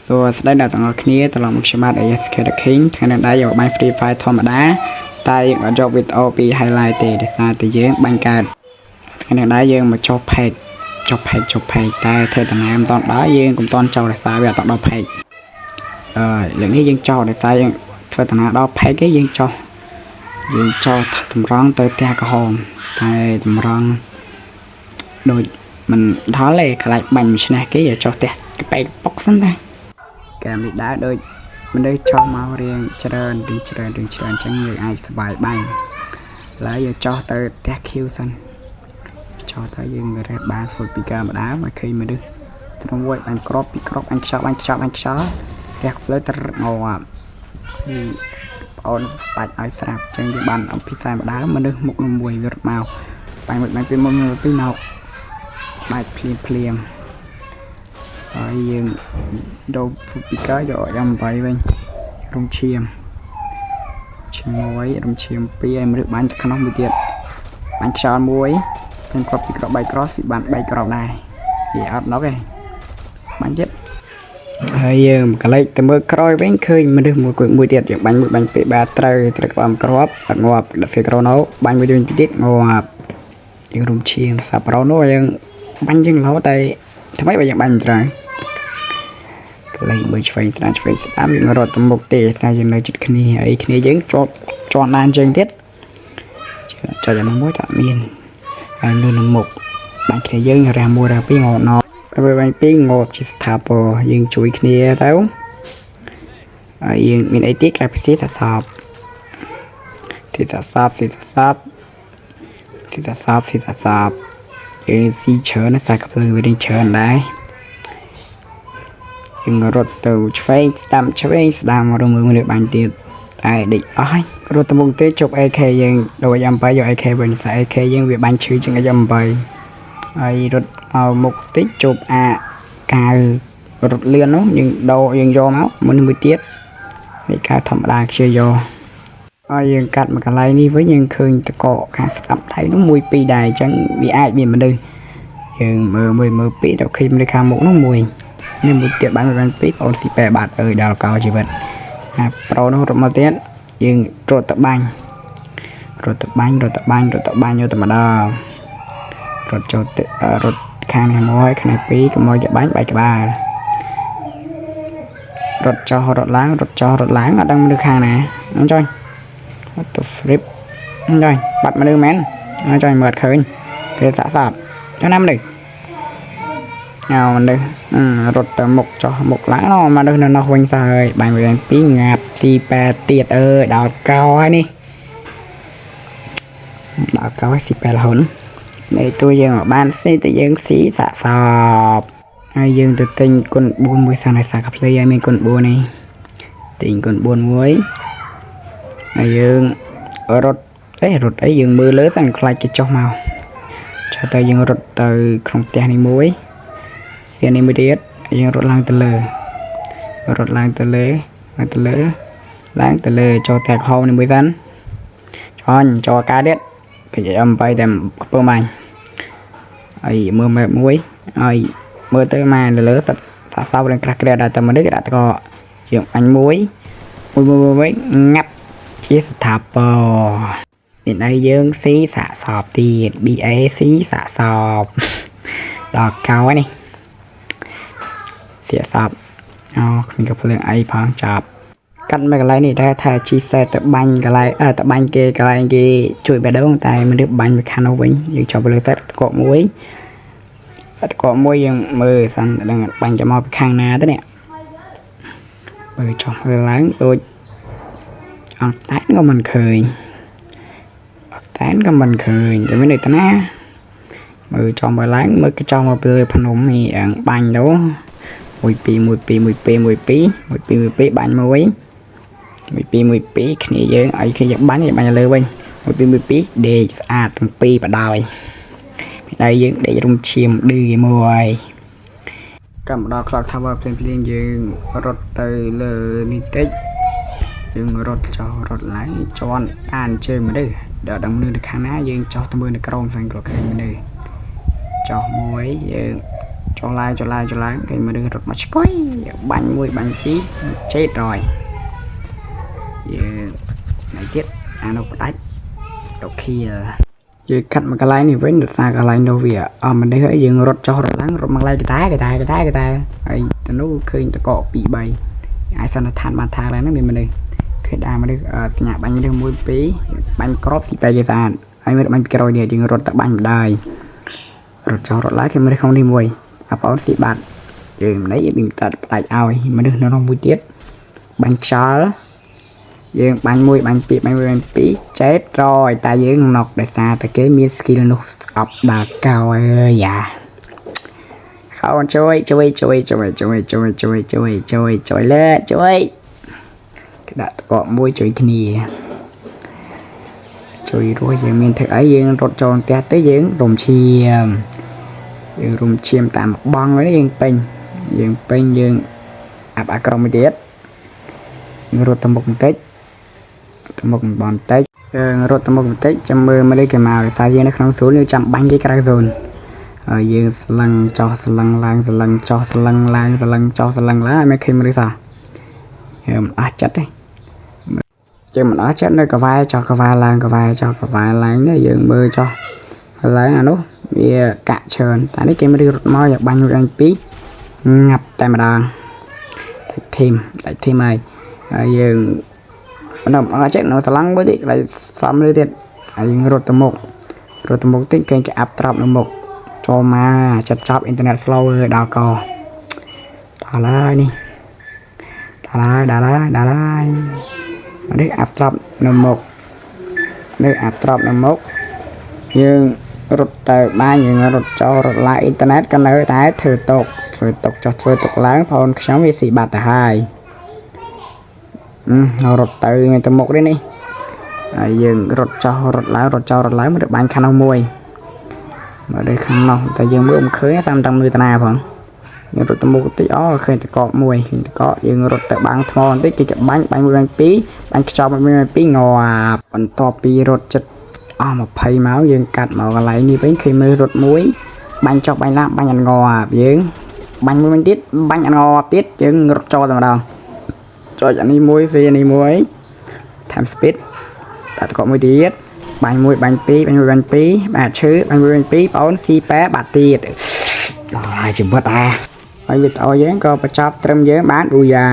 ស្ដីដល់ទាំងអស់គ្នាត្រឡប់មកខ្ញុំបាទ ASK The King ថ្ងៃនេះដែរយកបាញ់ Free Fire ធម្មតាតែយើងអត់យកវីដេអូពី highlight ទេដោយសារតែយើងបាញ់កើតថ្ងៃនេះដែរយើងមកចុះ page តែធ្វើតំណាមតដល់យើងកុំតន់ចោលដោយសារវាអត់ដល់ page លើកនេះយើងចោលដោយសារយើងធ្វើតំណាដល់ page គេយើងចោលតម្រង់ទៅផ្ទះក្រហមតែតម្រង់ដូចមិនដល់ទេខ្លាចបាញ់មួយឆ្នះគេចោលផ្ទះកប៉ែកប៉ុកសិនដែរកាមនេះដែរដូចមនុស្សចោះមករៀងច្រើនអញ្ចឹងយើងអាចសบายបាញ់ឡើយយើងចោះទៅផ្ទះ Q សិនចោះទៅយើងរេះបាន full speaker ម្ដងមកឃើញមនុស្សត្រង់មួយបាញ់ក្របពីក្របអញខ្យល់ផ្ទះផ្លូវទៅងាប់អូនបាច់ឲ្យស្រាប់អញ្ចឹងយើងបានអំពីខ្សែម្ដងមនុស្សមុខមួយវារត់មកបាញ់ពីមុនពីមកបាច់ភ្លាមហើយយើងដូរ speaker យកយ៉ាង8វិញរំឈាមជាមួយរំឈាម2ឲ្យមនុស្សបាញ់ទៅក្នុងមួយទៀតបាញ់ខ្យល់មួយខ្ញុំគាត់ពីក្រប3 cross បាន3គ្រាប់ដែរវាអត់ណុកទេបាញ់ទៀតហើយយើងកលេចទៅមើលក្រោយវិញឃើញមនុស្សមួយទៀតយើងបាញ់ពីបាត្រូវក្បាលគ្រាប់អត់ងាប់ដល់សេក្រូណូបាញ់មួយទៀតងាប់យើងរំឈាមសាប្រូណូយើងបាញ់យើងលោតែថ្មីបើយើងបាញ់ត្រូវលេងមើលឆ្វេងស្ដាំយើងរត់ទៅមុខទេស្អាតយើងនៅជិតគ្នាហើយគ្នាយើងជាប់ដានជើងទៀតចុចអាមួយថាមានហើយនៅមុខបាញ់គ្នាយើងរះមួយរះពីរងត់ណពេលបាញ់ពីងត់ជាស្ថាពរយើងជួយគ្នាទៅហើយយើងមានអីទៀតគេពិសេសសាសបយើងស៊ីច្រើនណាស់សាកភ្លើវាច្រើនដែរយើងរត់ទៅឆ្វេងស្ដាំរមើលបាញ់ទៀតតែដេកអស់ហើយរត់ទៅមុខទេជប់ AK យើងដូច M8 យក AK វិញសារ AK យើងវាបាញ់ឈឺជាង M8 ហើយរត់មកមុខតិចជប់អាកាវរត់លឿននោះយើងយកមកមួយទៀតនេះកាវធម្មតាខ្ជិលយកហើយយើងកាត់មកកន្លែងនេះវិញយើងឃើញតកខាងស្ដាប់ថៃនោះ1-2ដែរអញ្ចឹងវាអាចមានមនុស្សយើងមើលពីដល់ឃើញមនុស្សខាងមុខនោះមួយទៀតបាន2អូនស៊ីប៉ែបាត់អើយដល់កោជីវិតអាប្រូនោះរត់មកទៀតយើងរត់ទៅបាញ់យកតែម្ដងរត់ចូលរត់ខាងនេះមួយខាងនេះ2កុំឲ្យបាញ់បែកក្បាលរត់ចោះរត់ឡើងអត់ដឹងមនុស្សខាងណាអញ្ចឹងអត់ទៅ flip អញ្ចឹងបាត់មនុស្សមែនអញ្ចឹងមើលឃើញគេសាក់សបចាំណាមនុស្សមនុស្សរត់ទៅមុខចោះមុខឡើងមនុស្សនៅនោះវិញសោះហើយបាញ់វិញ2ងាប់ស៊ីប៉ែទៀតអើយដល់កោហើយនេះដល់កោហើយស៊ីប៉ែរហូតនេះតួយើងបានស៊ីតែយើងស៊ីសាក់សបហើយយើងទៅទិញគុណ4មួយសិនឲ្យសាកាភ្លេឲ្យមានគុណ4នេះទិញគុណ4មួយហើយយើងរត់អីយើងមើលលើសិនខ្លាចគេចុះមកចុះទៅយើងរត់ទៅក្នុងផ្ទះនេះមួយសៀននេះមួយទៀតយើងរត់ឡើងទៅលើឡើងទៅលើចូលតែខោនេះមួយសិនចូលការទៀតគេអំបាយតែខ្ពើមាញ់ហើយមើលម៉ែមួយហើយមើលទៅម៉ែលើសាសរៀងក្រាស់ដែរតែមនុស្សគេដាក់តកយើងអញមួយងាប់ជាស្ថាពរមានអីយើងស៊ីសាកសបទៀត BA ស៊ីសាកសបដល់កោនេះស្អាតគ្មានកាភ្លើងអីផងចាប់កាត់មកកន្លែងនេះដែរថាជីសេទៅបាញ់កន្លែងទៅបាញ់គេកន្លែងគេជួយបេះដូងតែមនុស្សបាញ់មកខាងនោះវិញយើងចាប់លើសេតតកមួយយើងមើលសិនដឹងបាញ់ទៅមកពីខាងណាទៅនេះមើលចុះមើលឡើងដូចអត់តែក៏មិនឃើញតែមានន័យថាណាមើលចំមើលឡើងមើលគេចង់មកពីភ្នំនេះបាញ់ទៅ1-2បាញ់មួយគ្នាយើងឲ្យគ្នាបាញ់លើវិញ1-2ដេកស្អាតទាំងពីរបដ ாய் ហើយយើងដេករំឈាមឌឺមួយកម្មដល់ clock tower ភ្លាមយើងរត់ទៅលើនេះតិចយើងរត់ចោះរត់ឡើងជន់អានជើងមនុស្សដល់ដល់មនុស្សនៅខាងណាយើងចោះទៅមើលនៅក្រោមសិនក៏ឃើញមនុស្សចោះមួយយើង cho lại cái mà đưa rụt mà coi bánh mùi bánh tí chết rồi giờ này chết nó có đách đôi khi giờ cắt một cái lái này với được xa cái lái đâu vì mình đây hãy dừng rụt cho rồi lắng rụt mang lái cái tai ấy nó khơi ta cọ bị bay ai sao nó than bàn thang này nó mình đây khi đa mà được nhà bánh được mùi pí bánh crop thì bay ra anh mới bánh cái rồi này dừng rụt tập bánh đài rụt cho rụt lái khi mới không đi mùi áo xị bạc chứ lấy bình tật lại ao mà được nó không vui tiết bánh chó dương bánh mùi bánh pí chết rồi ta dương nọc để xa ta kế miếng skill nó ập đà cao ơi dạ không chơi lên chơi cái đã có mùi chơi kia chơi rồi giờ mình thấy ấy dương rột tròn té tới dương đồng chiêm tạm bong với dương pin dương áp acrom tiết rột tầm một tết một bọn tết rột tầm một tết chăm mưa mới lấy cái màu để sai dương nó không xuống như chậm bánh cái cara zone dương lăng cho lăng lá mấy khi mới sao chất đấy chứ mình ở chất nơi cà vai cho cà vai láng nữa dương mưa cho láng à nó bị cạn trơn tại đấy kia mới đi rụt môi bánh rồi anh pí ngập tại mà đàn lại thêm này dương nó chết nó lắng với đi lại xong điទៀតហើយរត់ទៅមុខតិចគេអាប់ត្រាប់នៅមុខចូលមកចាប់ចាប់អ៊ីនធឺណិត slow ដល់កដល់ហើយនេះដល់ហើយនេះអាប់ត្រាប់នៅមុខយើងរត់ទៅបានយើងរត់ចូលរត់ឡាយអ៊ីនធឺណិតក៏នៅតែធ្វើຕົកចុះធ្វើຕົកឡើងបងខ្ញុំវាស៊ីបាត់ទៅហើយរត់ទៅមានទៅមុខនេះនេះហើយយើងរត់ចោះរត់ឡើងមកបានខាងនោះមួយមកដល់ខាងនោះតែយើងមើលមិនឃើញតាមតាមមើលតាណាផងយើងរត់ទៅមុខតិចឃើញតកកមួយឃើញតកកយើងរត់ទៅបាំងថ្មបន្តិចគេจะបាញ់មួយបាញ់ពីរបាញ់ខ្ចប់មួយបាញ់ពីរងាប់បន្ទាប់ពីរត់ចិត្តអស់20មកយើងកាត់មកកន្លែងនេះវិញឃើញមើលរត់មួយបាញ់ចុះបាញ់ឡាបាញ់អត់ងាប់យើងបាញ់មួយវិញទៀតបាញ់អត់ងាប់ទៀតយើងរត់ចូលតែម្ដងចុចអានេះមួយស៊ីអានេះមួយ time speed ដាក់តកមួយទៀតបាញ់មួយបាញ់ពីរបាទឈឺបាញ់មួយបាញ់ពីរបងអូនស៊ីប៉ែបាត់ទៀតដល់ហើយជីវិតហើយវីដេអូយើងក៏បញ្ចប់ត្រឹមយើងបានប៊ូយ៉ា